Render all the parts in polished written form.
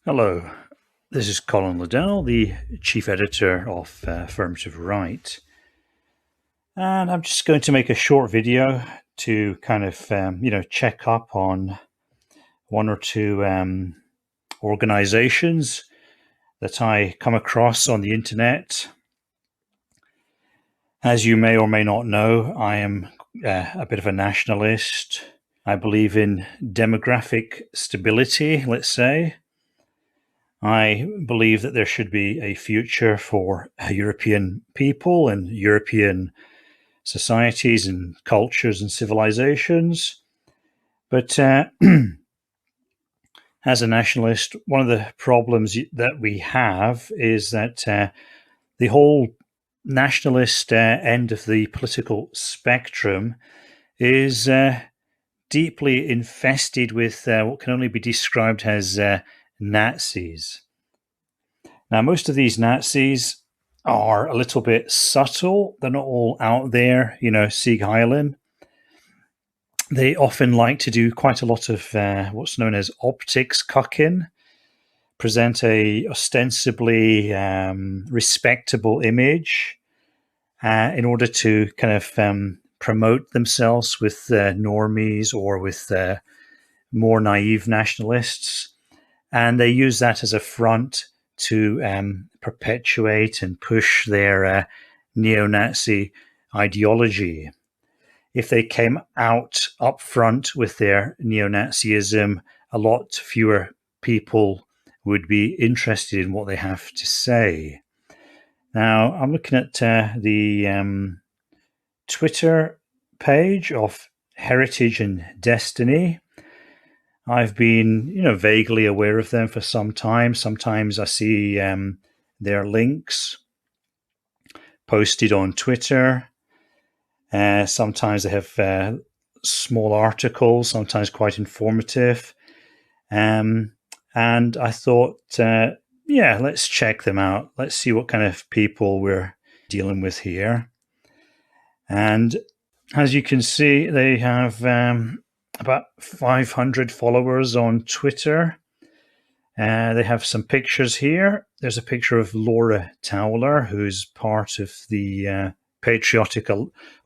Hello, this is Colin Liddell, the chief editor of Affirmative Right, and I'm just going to make a short video to kind of check up on one or two organizations that I come across on the internet. As you may or may not know, I am a bit of a nationalist. I believe in demographic stability, let's say. I believe that there should be a future for European people and European societies and cultures and civilizations. But as a nationalist, one of the problems that we have is that the whole nationalist end of the political spectrum is deeply infested with what can only be described as Nazis. Now, most of these Nazis are a little bit subtle. They're not all out there, Sieg Heilin. They often like to do quite a lot of what's known as optics cucking, present a ostensibly respectable image in order to kind of promote themselves with normies or with more naive nationalists. And they use that as a front to perpetuate and push their neo-Nazi ideology. If they came out up front with their neo-Nazism, a lot fewer people would be interested in what they have to say. Now, I'm looking at the Twitter page of Heritage and Destiny. I've been, vaguely aware of them for some time. Sometimes I see their links posted on Twitter. Sometimes they have small articles, sometimes quite informative. And I thought, let's check them out. Let's see what kind of people we're dealing with here. And as you can see, they have about 500 followers on Twitter. They have some pictures here. There's a picture of Laura Towler, who's part of the Patriotic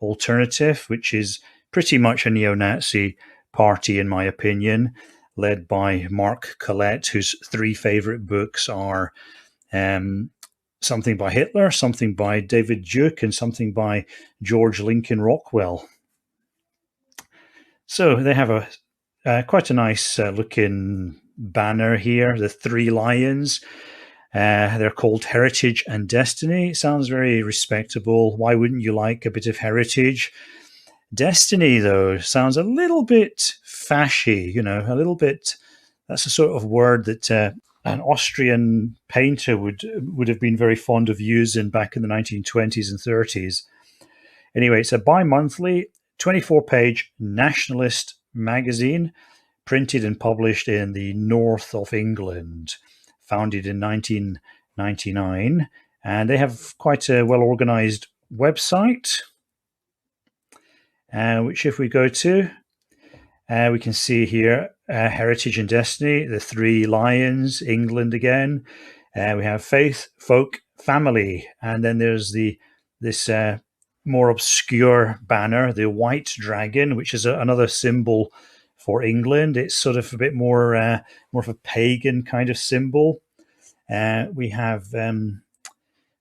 Alternative, which is pretty much a neo-Nazi party, in my opinion, led by Mark Collett, whose three favorite books are Something by Hitler, Something by David Duke, and Something by George Lincoln Rockwell. So they have quite a nice looking banner here, the three lions. They're called Heritage and Destiny. It sounds very respectable. Why wouldn't you like a bit of heritage? Destiny, though, sounds a little bit fashy, a little bit. That's a sort of word that an Austrian painter would have been very fond of using back in the 1920s and 30s. Anyway, it's a bi-monthly 24-page nationalist magazine printed and published in the north of England, founded in 1999. And they have quite a well-organized website, which if we go to, we can see here Heritage and Destiny, the three lions, England again. We have faith, folk, family. And then there's this more obscure banner, the white dragon, which is another symbol for England. It's sort of a bit more of a pagan kind of symbol. We have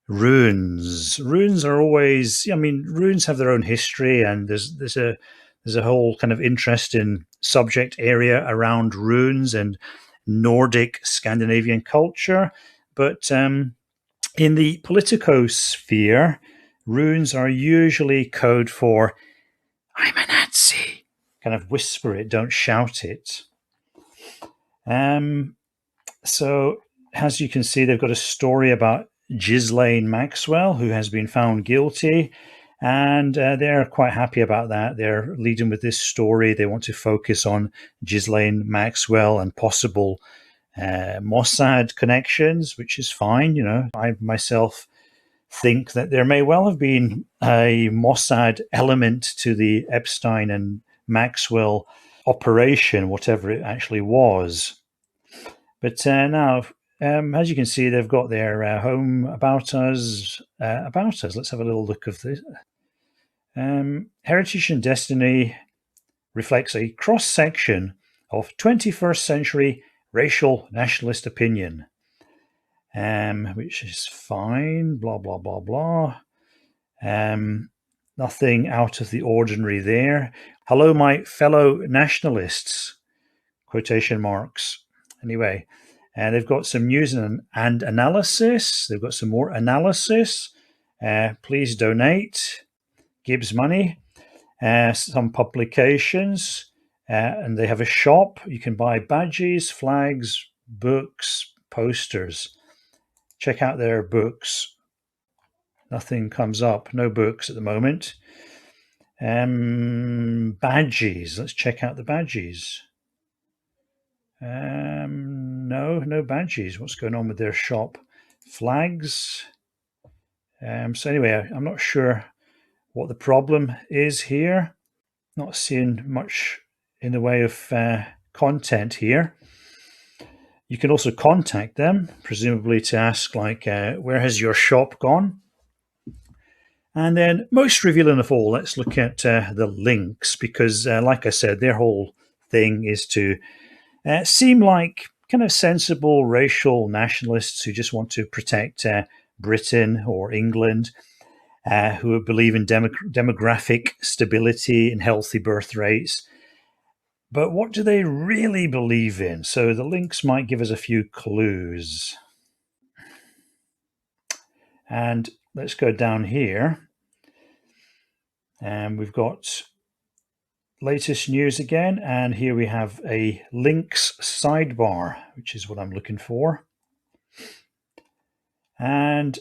runes. Runes are always, runes have their own history, and there's a whole kind of interesting subject area around runes and Nordic Scandinavian culture. But in the politicosphere, runes are usually code for "I'm a Nazi." Kind of whisper it, don't shout it. So as you can see, they've got a story about Ghislaine Maxwell, who has been found guilty, and they're quite happy about that. They're leading with this story. They want to focus on Ghislaine Maxwell and possible Mossad connections, which is fine. I myself think that there may well have been a Mossad element to the Epstein and Maxwell operation, whatever it actually was. But now, as you can see, they've got their home about us. About us. Let's have a little look of this. Heritage and Destiny reflects a cross section of 21st century racial nationalist opinion, which is fine. Blah blah blah blah. Nothing out of the ordinary there. Hello, my fellow nationalists. Quotation marks. Anyway, they've got some news and analysis. They've got some more analysis. Please donate. Gibbs money. Some publications. And they have a shop. You can buy badges, flags, books, posters. Check out their books. Nothing comes up. No books at the moment. Badges. Let's check out the badges. No badges. What's going on with their shop? Flags. So anyway, I'm not sure what the problem is here. Not seeing much in the way of content here. You can also contact them, presumably to ask, like, where has your shop gone? And then, most revealing of all, let's look at the links, because, like I said, their whole thing is to seem like kind of sensible racial nationalists who just want to protect Britain or England, who believe in demographic stability and healthy birth rates. But what do they really believe in? So the links might give us a few clues. And let's go down here. And we've got latest news again. And here we have a links sidebar, which is what I'm looking for. And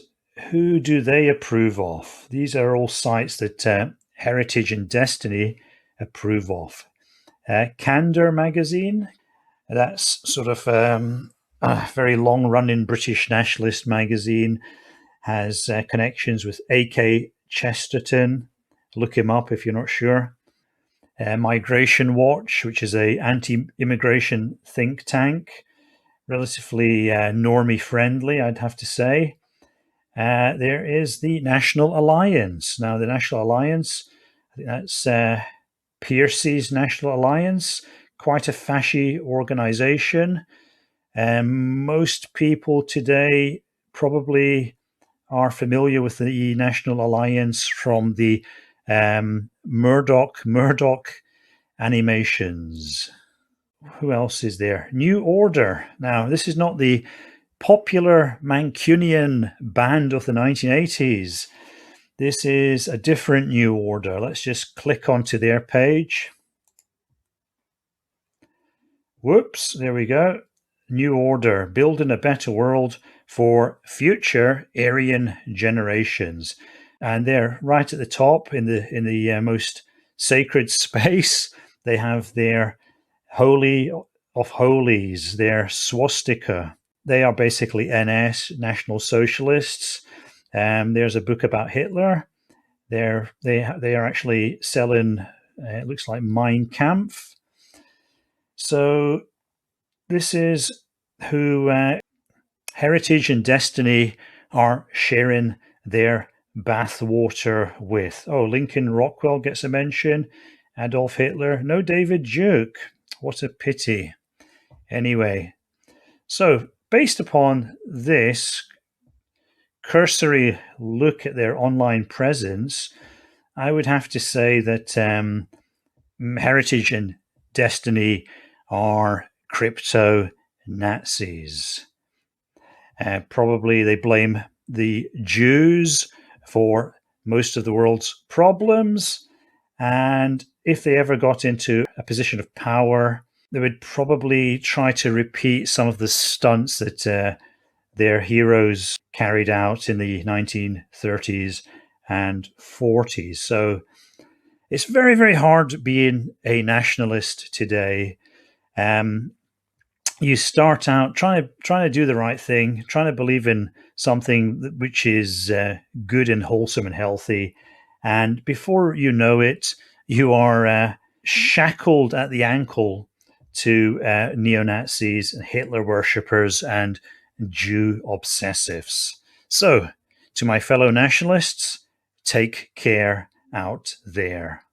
who do they approve of? These are all sites that Heritage and Destiny approve of. Candor magazine, that's sort of a very long-running British nationalist magazine, has connections with A.K. Chesterton. Look him up if you're not sure. Migration Watch, which is a anti-immigration think tank, relatively normie-friendly, I'd have to say. There is the National Alliance. Now, the National Alliance, I think that's Piercy's National Alliance, quite a fashy organization. Most people today probably are familiar with the National Alliance from the Murdoch animations. Who else is there? New Order. Now, this is not the popular Mancunian band of the 1980s. This is a different New Order. Let's just click onto their page. Whoops, there we go. New Order, building a better world for future Aryan generations. And they're right at the top in the most sacred space. They have their Holy of Holies, their swastika. They are basically NS, National Socialists. There's a book about Hitler. They are actually selling, it looks like Mein Kampf. So this is who Heritage and Destiny are sharing their bathwater with. Oh, Lincoln Rockwell gets a mention. Adolf Hitler. No David Duke. What a pity. Anyway, so based upon this cursory look at their online presence, I would have to say that Heritage and Destiny are crypto Nazis. Probably they blame the Jews for most of the world's problems. And if they ever got into a position of power, they would probably try to repeat some of the stunts that their heroes carried out in the 1930s and 40s. So it's very, very hard being a nationalist today. You start out trying to do the right thing, trying to believe in something which is good and wholesome and healthy. And before you know it, you are shackled at the ankle to neo-Nazis and Hitler worshippers and Jew obsessives. So, to my fellow nationalists, take care out there.